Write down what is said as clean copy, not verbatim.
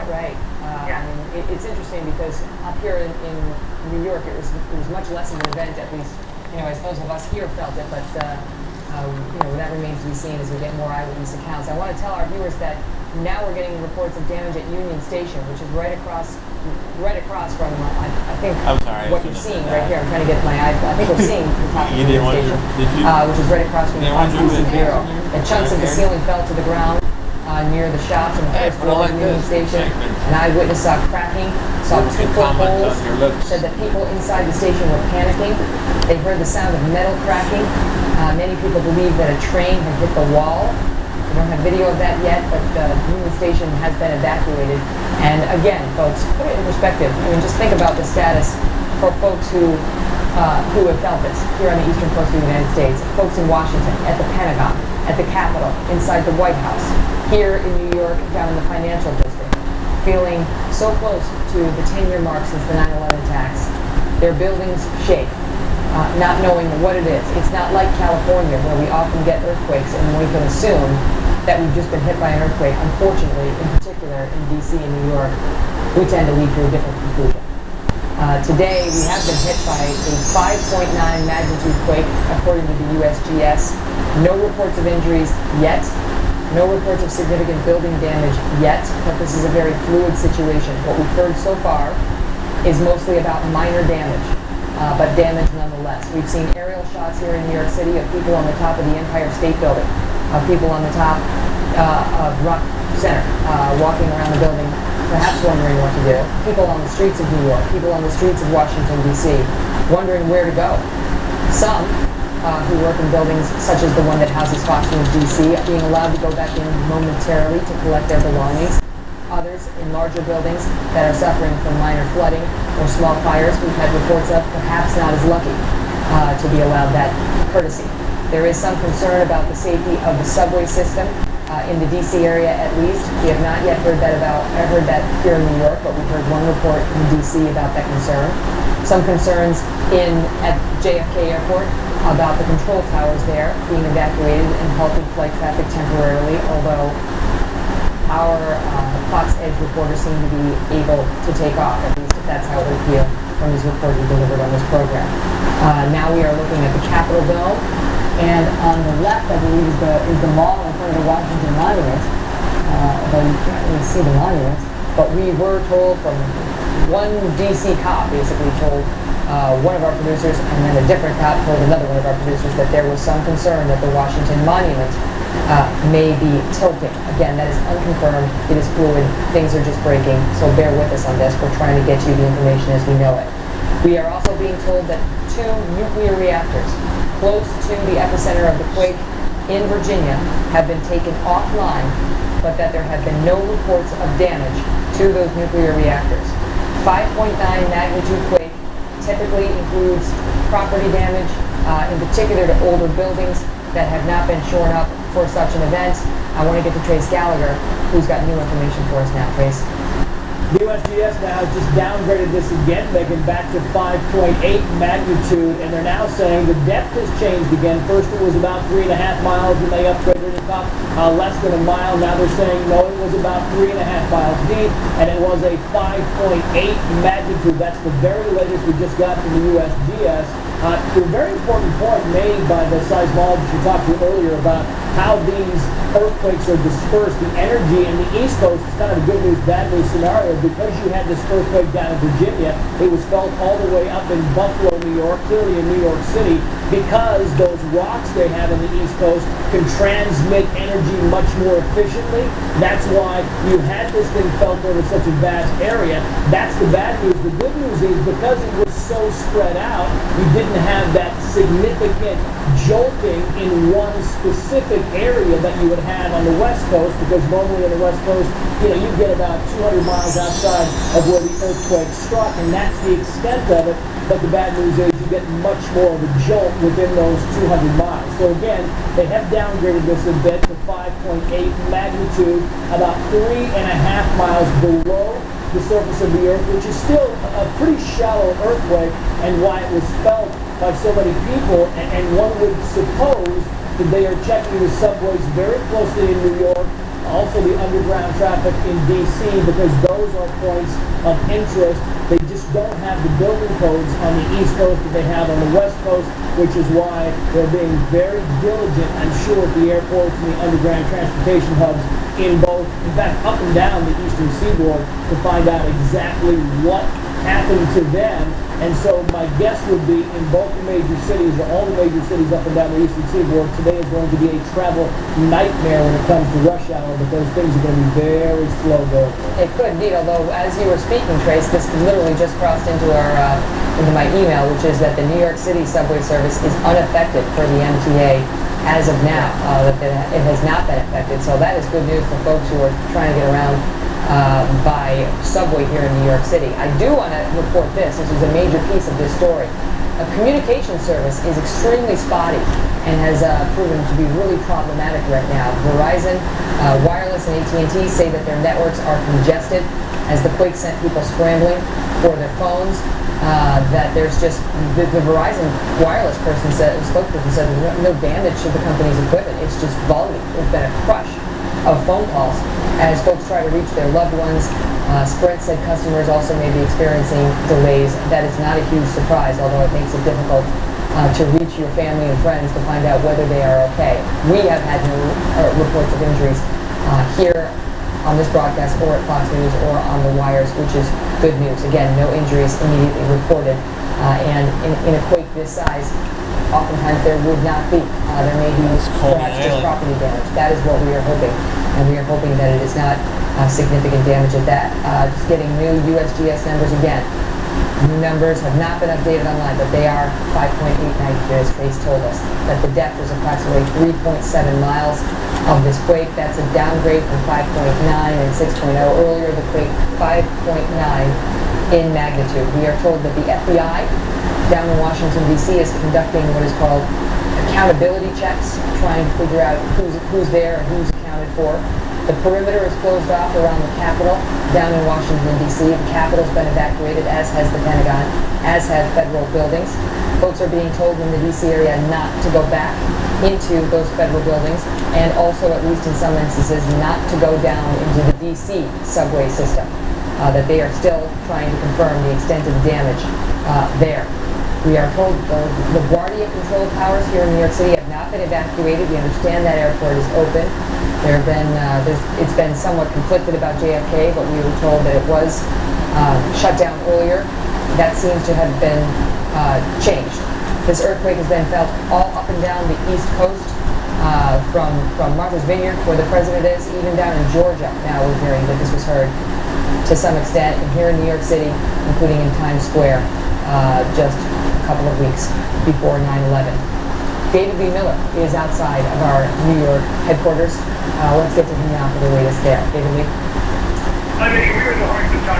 Right. Yeah. I mean, it's interesting because up here in New York, it was much less of an event. At least, I suppose of us here felt it, but that remains to be seen as we get more eyewitness accounts. I want to tell our viewers that now we're getting reports of damage at Union Station, which is right across from I think I'm sorry, what you're seeing right here. I'm trying to get my eye. I think we're seeing the top of You didn't Union want Station, which is right across from the Fox News Bureau. And chunks of the ceiling fell to the ground near the shops on the first floor of Union Station. An eyewitness saw cracking, saw 2-foot holes, said that people inside the station were panicking. They heard the sound of metal cracking. Many people believe that a train had hit the wall. We don't have video of that yet, but Union Station has been evacuated. And again, folks, put it in perspective. I mean, just think about the status for folks who have felt this here on the eastern coast of the United States. Folks in Washington, at the Pentagon, at the Capitol, inside the White House, here in New York, down in the financial district, feeling so close to the 10-year mark since the 9/11 attacks. Their buildings shake, not knowing what it is. It's not like California, where we often get earthquakes and we can assume that we've just been hit by an earthquake. Unfortunately, in particular in D.C. and New York, we tend to lead to a different conclusion. Today, we have been hit by a 5.9 magnitude quake, according to the USGS. No reports of injuries yet. No reports of significant building damage yet, but this is a very fluid situation. What we've heard so far is mostly about minor damage, but damage nonetheless. We've seen aerial shots here in New York City of people on the top of the Empire State Building, of people on the top of Rock Center, walking around the building, perhaps wondering what to do. People on the streets of New York, people on the streets of Washington, D.C., wondering where to go. Some who work in buildings such as the one that houses Fox News D.C. being allowed to go back in momentarily to collect their belongings. Others in larger buildings that are suffering from minor flooding or small fires we've had reports of, perhaps not as lucky to be allowed that courtesy. There is some concern about the safety of the subway system in the D.C. area at least. We have not yet heard that here in New York, but we've heard one report in D.C. about that concern. Some concerns at JFK Airport about the control towers there being evacuated and halting flight traffic temporarily, although our Fox Edge reporters seem to be able to take off, at least if that's how it would appear from his report he delivered on this program. Now we are looking at the Capitol Dome, and on the left, I believe, is the mall in front of the Washington Monument, although you can't really see the monument, but we were told from one D.C. cop basically told one of our producers, and then a different cop told another one of our producers that there was some concern that the Washington Monument may be tilting. Again, that is unconfirmed. It is fluid. Things are just breaking, so bear with us on this. We're trying to get you the information as we know it. We are also being told that 2 nuclear reactors close to the epicenter of the quake in Virginia have been taken offline, but that there have been no reports of damage to those nuclear reactors. 5.9 magnitude quake typically includes property damage, in particular to older buildings that have not been shorn up for such an event. I want to get to Trace Gallagher, who's got new information for us now. Trace. The USGS now has just downgraded this again, making back to 5.8 magnitude, and they're now saying the depth has changed again. First it was about 3.5 miles, and they upgraded it up less than a mile. Now they're saying no, it was about 3.5 miles deep, and it was a 5.8 magnitude. That's the very latest we just got from the USGS. A very important point made by the seismologist you talked to earlier about how these earthquakes are dispersed. The energy in the East Coast is kind of a good news, bad news scenario. Because you had this earthquake down in Virginia, it was felt all the way up in Buffalo, New York, clearly in New York City, because those rocks they have in the East Coast can transmit energy much more efficiently. That's why you had this thing felt over such a vast area. That's the bad news. The good news is because it was so spread out, you didn't have that significant jolting in one specific area that you would have on the West Coast, because normally on the West Coast, you get about 200 miles outside of where the earthquake struck, and that's the extent of it. But the bad news is you get much more of a jolt within those 200 miles. So again, they have downgraded this a bit to 5.8 magnitude, about 3.5 miles below the surface of the Earth, which is still a pretty shallow earthquake, and why it was felt by so many people. And one would suppose that they are checking the subways very closely in New York, also the underground traffic in D.C., because those are points of interest. They just don't have the building codes on the East Coast that they have on the West Coast, which is why they're being very diligent, I'm sure, at the airports and the underground transportation hubs in both, in fact, up and down the eastern seaboard to find out exactly what happened to them. And so my guess would be in both the major cities, or all the major cities up and down the eastern seaboard, today is going to be a travel nightmare when it comes to rush hour, because things are going to be very slow going. It could indeed, although as you were speaking, Trace, this literally just crossed into into my email, which is that the New York City subway service is unaffected for the MTA as of now. That it has not been affected, so that is good news for folks who are trying to get around by subway here in New York City. I do want to report this. This is a major piece of this story. A communication service is extremely spotty and has proven to be really problematic right now. Verizon, Wireless, and AT&T say that their networks are congested as the quake sent people scrambling for their phones. That there's just the Verizon Wireless spokesperson said there's no damage to the company's equipment. It's just volume. It's been a crush of phone calls as folks try to reach their loved ones. Sprint said customers also may be experiencing delays. That is not a huge surprise, although it makes it difficult to reach your family and friends to find out whether they are okay. We have had no reports of injuries here on this broadcast or at Fox News or on the wires, which is good news. Again, no injuries immediately reported. And in a quake this size, oftentimes there would not be. There may be perhaps just property damage. That is what we are hoping. And we are hoping that it is not significant damage at that. Just getting new USGS numbers again. New numbers have not been updated online, but they are 5.89 here, as Trace told us. That the depth is approximately 3.7 miles of this quake. That's a downgrade from 5.9 and 6.0 earlier. The quake 5.9 in magnitude. We are told that the FBI down in Washington, D.C. is conducting what is called accountability checks, trying to figure out who's there and who's accounted for. The perimeter is closed off around the Capitol down in Washington, D.C. The Capitol's been evacuated, as has the Pentagon, as have federal buildings. Folks are being told in the D.C. area not to go back into those federal buildings, and also, at least in some instances, not to go down into the D.C. subway system. That they are still trying to confirm the extent of damage there. We are told the LaGuardia control towers here in New York City have not been evacuated. We understand that airport is open. It's been somewhat conflicted about JFK, but we were told that it was shut down earlier. That seems to have been changed. This earthquake has been felt all up and down the East Coast, from Martha's Vineyard, where the president is, even down in Georgia. Now we're hearing that this was heard to some extent, and here in New York City, including in Times Square, just a couple of weeks before 9/11. David B. Miller is outside of our New York headquarters. Let's get to him now for the latest there. David Lee. I mean, we were in the heart of the time.